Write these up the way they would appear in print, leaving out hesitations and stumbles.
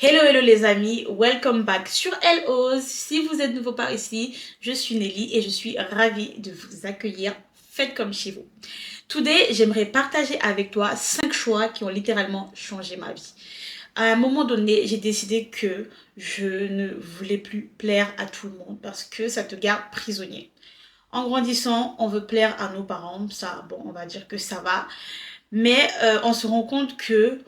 Hello les amis, welcome back sur LOS. Si vous êtes nouveau par ici, je suis Nelly et je suis ravie de vous accueillir. Faites comme chez vous. Today, j'aimerais partager avec toi 5 choix qui ont littéralement changé ma vie. À un moment donné, j'ai décidé que je ne voulais plus plaire à tout le monde parce que ça te garde prisonnier. En grandissant, on veut plaire à nos parents, ça, bon, on va dire que ça va. Mais on se rend compte que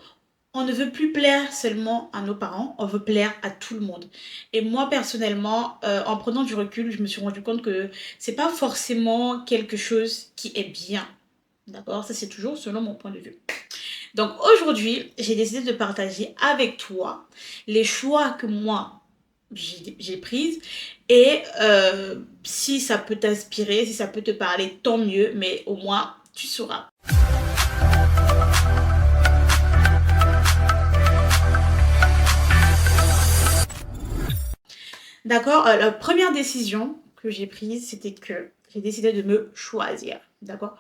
on ne veut plus plaire seulement à nos parents, on veut plaire à tout le monde. Et moi personnellement, en prenant du recul, je me suis rendu compte que c'est pas forcément quelque chose qui est bien. D'accord? Ça c'est toujours selon mon point de vue. Donc aujourd'hui, j'ai décidé de partager avec toi les choix que moi j'ai prises et si ça peut t'inspirer, si ça peut te parler, tant mieux, mais au moins tu sauras. D'accord, la première décision que j'ai prise, c'était que j'ai décidé de me choisir. D'accord,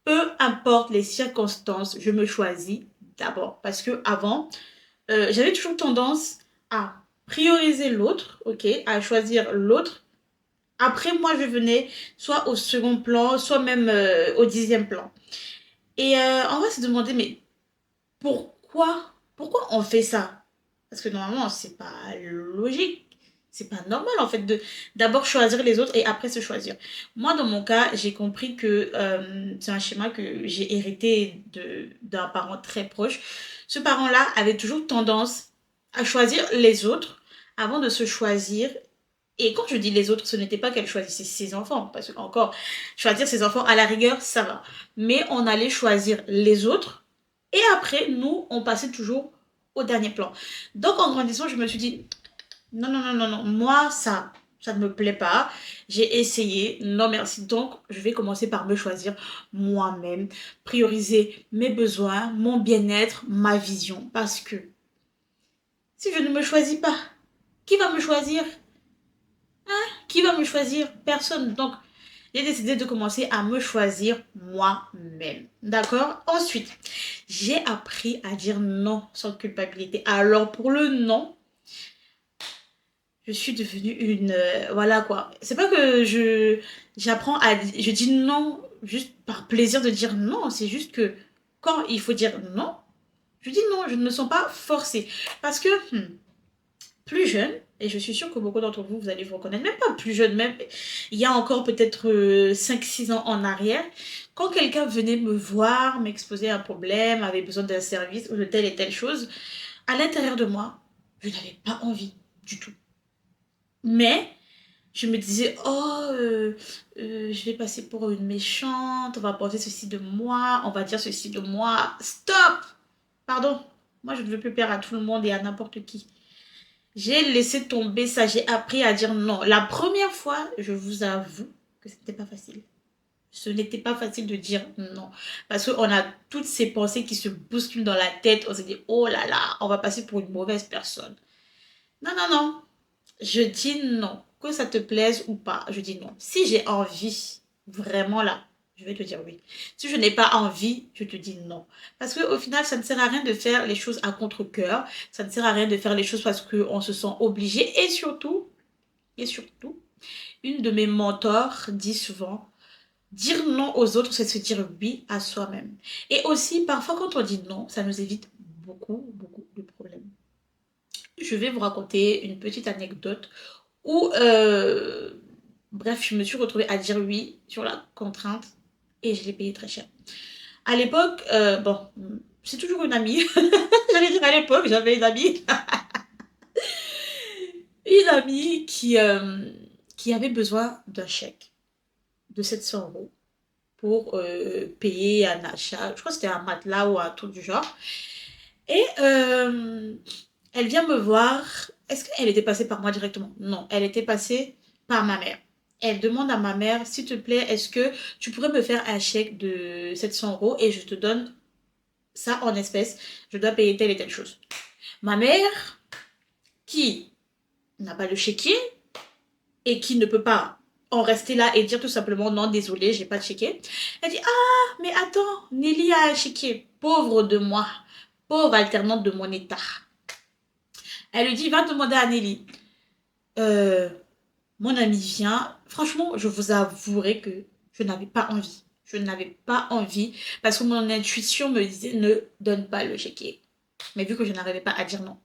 peu importe les circonstances, je me choisis d'abord. Parce que avant, j'avais toujours tendance à prioriser l'autre, ok, à choisir l'autre. Après, moi, je venais soit au second plan, soit même au 10e plan. Et on va se demander, mais pourquoi on fait ça? Parce que normalement, c'est pas logique. C'est pas normal en fait de d'abord choisir les autres et après se choisir. Moi, dans mon cas, j'ai compris que c'est un schéma que j'ai hérité d'un parent très proche. Ce parent-là avait toujours tendance à choisir les autres avant de se choisir. Et quand je dis les autres, ce n'était pas qu'elle choisissait ses enfants, parce que encore, choisir ses enfants à la rigueur, ça va. Mais on allait choisir les autres et après, nous, on passait toujours au dernier plan. Donc, en grandissant, je me suis dit, non, non, non, non, non, moi, ça ne me plaît pas. J'ai essayé, non merci. Donc, je vais commencer par me choisir moi-même, prioriser mes besoins, mon bien-être, ma vision. Parce que si je ne me choisis pas, qui va me choisir? Qui va me choisir? Personne. Donc, j'ai décidé de commencer à me choisir moi-même. D'accord? Ensuite, j'ai appris à dire non sans culpabilité. Alors, pour le non, je suis devenue une... voilà quoi. C'est pas que j'apprends à... Je dis non juste par plaisir de dire non. C'est juste que quand il faut dire non, je dis non. Je ne me sens pas forcée. Parce que... plus jeune, et je suis sûre que beaucoup d'entre vous, vous allez vous reconnaître, même pas plus jeune, même il y a encore peut-être 5-6 ans en arrière, quand quelqu'un venait me voir, m'exposer un problème, avait besoin d'un service ou de telle et telle chose, à l'intérieur de moi, je n'avais pas envie du tout. Mais je me disais, oh, je vais passer pour une méchante, on va penser ceci de moi, on va dire ceci de moi. Stop! Pardon, moi je ne veux plus plaire à tout le monde et à n'importe qui. J'ai laissé tomber ça, j'ai appris à dire non. La première fois, je vous avoue que c'était pas facile. Ce n'était pas facile de dire non. Parce qu'on a toutes ces pensées qui se bousculent dans la tête. On se dit, oh là là, on va passer pour une mauvaise personne. Non, non, non. Je dis non. Que ça te plaise ou pas, je dis non. Si j'ai envie, vraiment là, je vais te dire oui. Si je n'ai pas envie, je te dis non. Parce qu'au final, ça ne sert à rien de faire les choses à contre-cœur. Ça ne sert à rien de faire les choses parce qu'on se sent obligé. Et surtout, une de mes mentors dit souvent, dire non aux autres, c'est se dire oui à soi-même. Et aussi, parfois, quand on dit non, ça nous évite beaucoup de problèmes. Je vais vous raconter une petite anecdote où, bref, je me suis retrouvée à dire oui sur la contrainte et je l'ai payé très cher. À l'époque, bon, c'est toujours une amie. J'allais dire à l'époque, j'avais une amie qui avait besoin d'un chèque de 700 euros pour payer un achat. Je crois que c'était un matelas ou un truc du genre. Et elle vient me voir. Est-ce qu'elle était passée par moi directement? Non, elle était passée par ma mère. Elle demande à ma mère, s'il te plaît, est-ce que tu pourrais me faire un chèque de 700 euros et je te donne ça en espèces. Je dois payer telle et telle chose. Ma mère, qui n'a pas le chéquier et qui ne peut pas en rester là et dire tout simplement non, désolé, j'ai pas de chéquier. Elle dit, ah, mais attends, Nelly a un chéquier. Pauvre de moi, pauvre alternante de mon état. Elle lui dit, va demander à Nelly. Euh, Mon ami vient. Franchement, je vous avouerai que je n'avais pas envie. Je n'avais pas envie parce que mon intuition me disait ne donne pas le chéquier. Mais vu que je n'arrivais pas à dire non,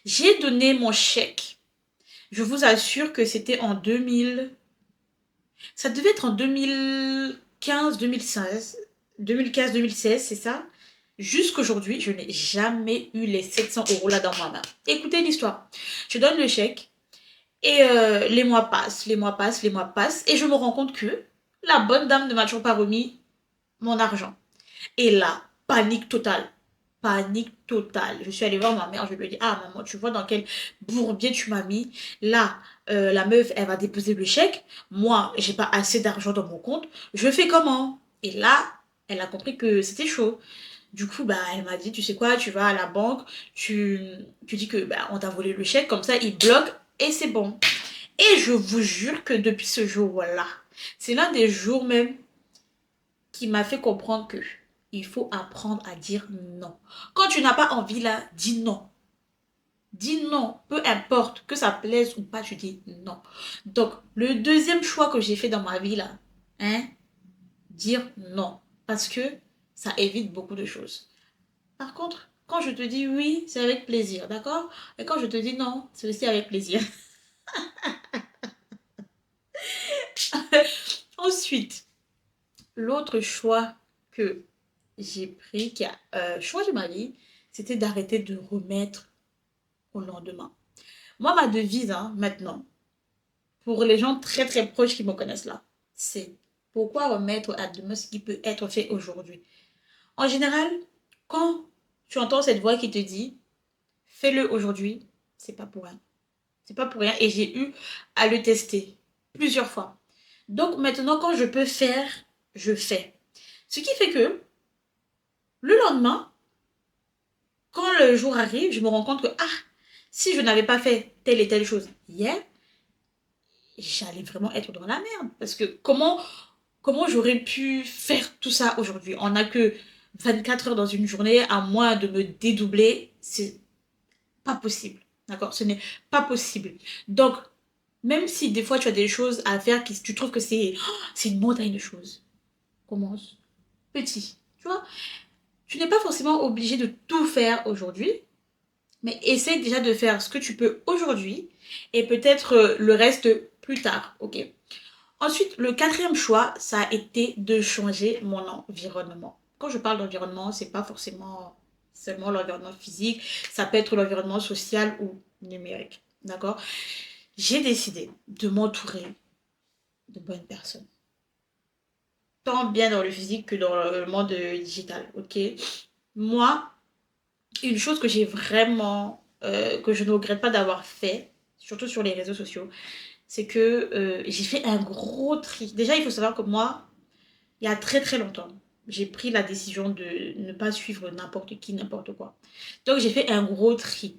j'ai donné mon chèque. Je vous assure que c'était en 2000. Ça devait être en 2015, 2016. 2015-2016, c'est ça. Jusqu'aujourd'hui, je n'ai jamais eu les 700 euros là dans ma main. Écoutez l'histoire. Je donne le chèque. Et les mois passent, les mois passent, les mois passent, et je me rends compte que la bonne dame ne m'a toujours pas remis mon argent. Et là, panique totale. Panique totale. Je suis allée voir ma mère, je lui ai dit, ah maman, tu vois dans quel bourbier tu m'as mis. Là, la meuf, elle va déposer le chèque. Moi, j'ai pas assez d'argent dans mon compte. Je fais comment? Et là, elle a compris que c'était chaud. Du coup, bah, elle m'a dit, tu sais quoi, tu vas à la banque, tu dis que bah, on t'a volé le chèque, comme ça, ils bloquent et c'est bon. Et je vous jure que depuis ce jour-là, c'est l'un des jours même qui m'a fait comprendre que il faut apprendre à dire non. Quand tu n'as pas envie là, dis non. Dis non, peu importe que ça plaise ou pas, tu dis non. Donc, le deuxième choix que j'ai fait dans ma vie là, hein, dire non. Parce que ça évite beaucoup de choses. Par contre, quand je te dis oui, c'est avec plaisir, d'accord? Et quand je te dis non, c'est aussi avec plaisir. Ensuite, l'autre choix que j'ai pris, qui a changé ma vie, c'était d'arrêter de remettre au lendemain. Moi, ma devise, hein, maintenant, pour les gens très très proches qui me connaissent là, c'est pourquoi remettre à demain ce qui peut être fait aujourd'hui. En général, quand tu entends cette voix qui te dit fais-le aujourd'hui, c'est pas pour rien. C'est pas pour rien et j'ai eu à le tester plusieurs fois. Donc maintenant, quand je peux faire, je fais. Ce qui fait que le lendemain, quand le jour arrive, je me rends compte que si je n'avais pas fait telle et telle chose hier, j'allais vraiment être dans la merde. Parce que comment j'aurais pu faire tout ça aujourd'hui? On n'a que 24 heures dans une journée, à moins de me dédoubler, c'est pas possible. D'accord? Ce n'est pas possible. Donc, même si des fois tu as des choses à faire qui tu trouves que c'est une montagne de choses, commence petit. Tu vois? Tu n'es pas forcément obligé de tout faire aujourd'hui, mais essaye déjà de faire ce que tu peux aujourd'hui et peut-être le reste plus tard, ok? Ensuite, le quatrième choix, ça a été de changer mon environnement. Quand je parle d'environnement, c'est pas forcément seulement l'environnement physique, ça peut être l'environnement social ou numérique, d'accord? J'ai décidé de m'entourer de bonnes personnes, tant bien dans le physique que dans le monde digital, ok? Moi, une chose que j'ai vraiment, que je ne regrette pas d'avoir fait, surtout sur les réseaux sociaux, c'est que j'ai fait un gros tri. Déjà, il faut savoir que moi, il y a très très longtemps, j'ai pris la décision de ne pas suivre n'importe qui, n'importe quoi. Donc, j'ai fait un gros tri.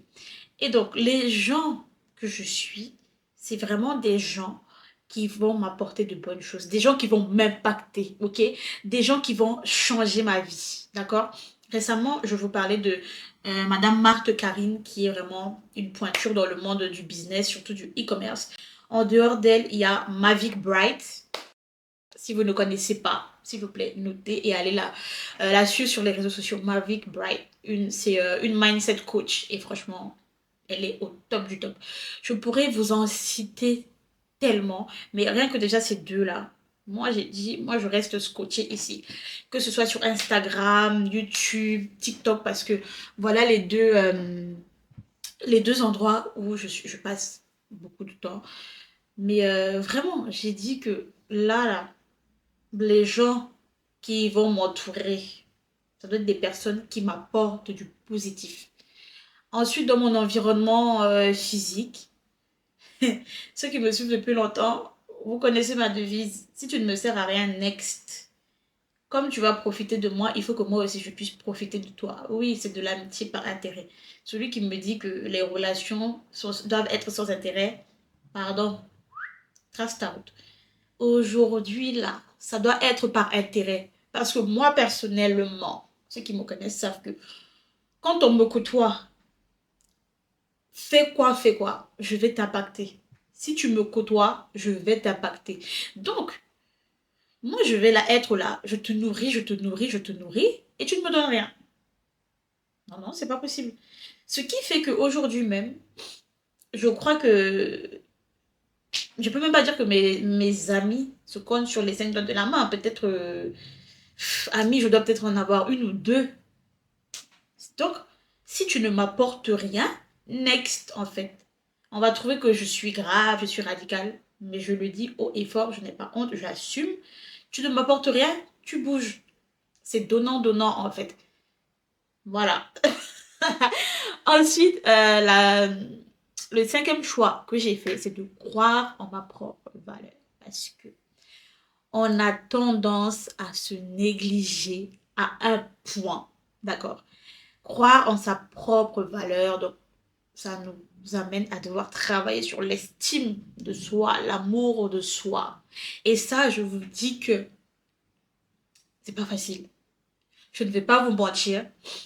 Et donc, les gens que je suis, c'est vraiment des gens qui vont m'apporter de bonnes choses, des gens qui vont m'impacter, ok? Des gens qui vont changer ma vie, d'accord? Récemment, je vous parlais de Madame Marthe Karine, qui est vraiment une pointure dans le monde du business, surtout du e-commerce. En dehors d'elle, il y a Mavic Bright. Si vous ne connaissez pas, s'il vous plaît, notez et allez là suivre sur les réseaux sociaux. Mavic Bright, c'est une mindset coach. Et franchement, elle est au top du top. Je pourrais vous en citer tellement, mais rien que déjà ces deux-là, moi j'ai dit, moi je reste scotché ici. Que ce soit sur Instagram, YouTube, TikTok, parce que voilà les deux endroits où je passe beaucoup de temps. Mais vraiment, j'ai dit que là, les gens qui vont m'entourer, ça doit être des personnes qui m'apportent du positif. Ensuite, dans mon environnement physique, ceux qui me suivent depuis longtemps, vous connaissez ma devise. Si tu ne me sers à rien, next. Comme tu vas profiter de moi, il faut que moi aussi je puisse profiter de toi. Oui, c'est de l'amitié par intérêt. Celui qui me dit que les relations doivent être sans intérêt, pardon, trace ta route. Aujourd'hui, là, ça doit être par intérêt. Parce que moi, personnellement, ceux qui me connaissent savent que quand on me côtoie fais quoi, je vais t'impacter. Si tu me côtoies, je vais t'impacter. Donc, moi, je vais là être là. Je te nourris, je te nourris, je te nourris, et tu ne me donnes rien. Non, non, c'est pas possible. Ce qui fait qu'aujourd'hui même, je crois que je peux même pas dire que mes amis se comptent sur les 5 doigts de la main. Peut-être amis, je dois peut-être en avoir une ou deux. Donc, si tu ne m'apportes rien, next en fait. On va trouver que je suis grave, je suis radicale. Mais je le dis haut et fort, je n'ai pas honte, j'assume. Tu ne m'apportes rien, tu bouges. C'est donnant en fait. Voilà. Ensuite, le 5e choix que j'ai fait, c'est de croire en ma propre valeur. Parce que on a tendance à se négliger à un point. D'accord? Croire en sa propre valeur, donc ça nous amène à devoir travailler sur l'estime de soi, l'amour de soi. Et ça, je vous dis que c'est pas facile. Je ne vais pas vous mentir,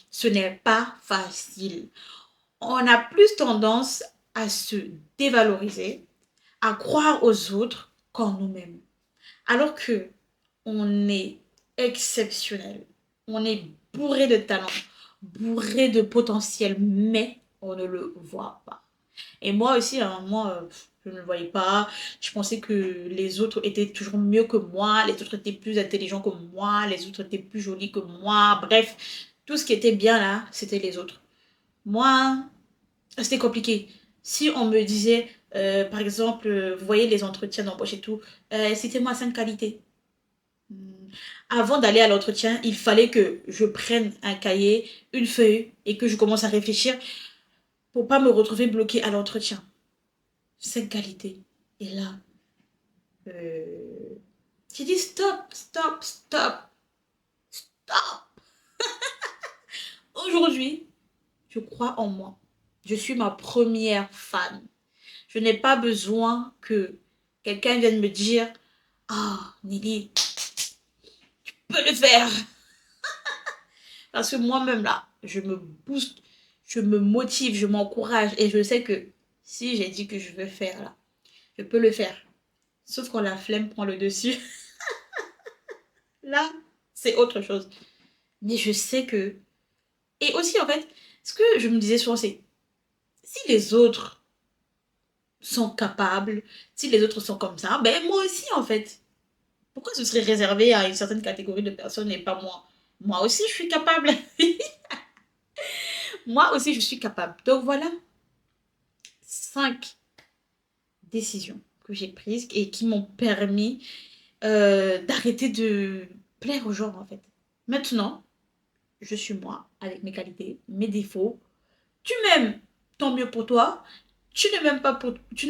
ce n'est pas facile. On a plus tendance à se dévaloriser, à croire aux autres qu'en nous-mêmes. Alors que on est exceptionnel, on est bourré de talent, bourré de potentiel, mais on ne le voit pas. Et moi aussi, à un moment, je ne le voyais pas. Je pensais que les autres étaient toujours mieux que moi, les autres étaient plus intelligents que moi, les autres étaient plus jolis que moi. Bref, tout ce qui était bien là, c'était les autres. Moi, c'était compliqué. Si on me disait, par exemple, vous voyez les entretiens d'embauche et tout, citez-moi 5 qualités. Avant d'aller à l'entretien, il fallait que je prenne un cahier, une feuille et que je commence à réfléchir pour pas me retrouver bloquée à l'entretien. 5 qualités. Et là, j'ai dit stop, stop, stop, stop. Aujourd'hui, je crois en moi. Je suis ma première fan. Je n'ai pas besoin que quelqu'un vienne me dire ah, Nelly, tu peux le faire. Parce que moi-même, là, je me booste, je me motive, je m'encourage et je sais que si j'ai dit que je veux faire, là, je peux le faire. Sauf quand la flemme prend le dessus. Là, c'est autre chose. Mais je sais que... Et aussi, en fait, ce que je me disais souvent, c'est si les autres sont capables, si les autres sont comme ça, ben moi aussi, en fait. Pourquoi ce serait réservé à une certaine catégorie de personnes et pas moi? Moi aussi, je suis capable. Moi aussi, je suis capable. Donc voilà, 5 décisions que j'ai prises et qui m'ont permis d'arrêter de plaire aux gens, en fait. Maintenant, je suis moi, avec mes qualités, mes défauts. Tu m'aimes, tant mieux pour toi. Tu ne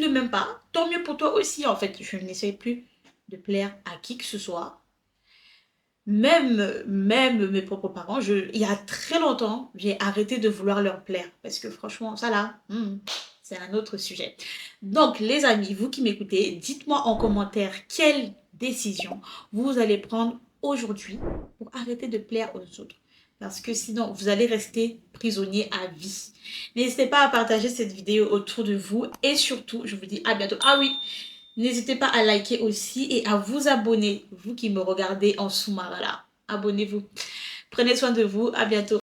m'aimes pas, tant mieux pour toi aussi, en fait. Je n'essaie plus de plaire à qui que ce soit. Même mes propres parents, il y a très longtemps, j'ai arrêté de vouloir leur plaire. Parce que franchement, ça là, c'est un autre sujet. Donc, les amis, vous qui m'écoutez, dites-moi en commentaire quelle décision vous allez prendre aujourd'hui pour arrêter de plaire aux autres. Parce que sinon, vous allez rester prisonnier à vie. N'hésitez pas à partager cette vidéo autour de vous. Et surtout, je vous dis à bientôt. Ah oui, n'hésitez pas à liker aussi et à vous abonner, vous qui me regardez en sous-marin là. Abonnez-vous. Prenez soin de vous. À bientôt.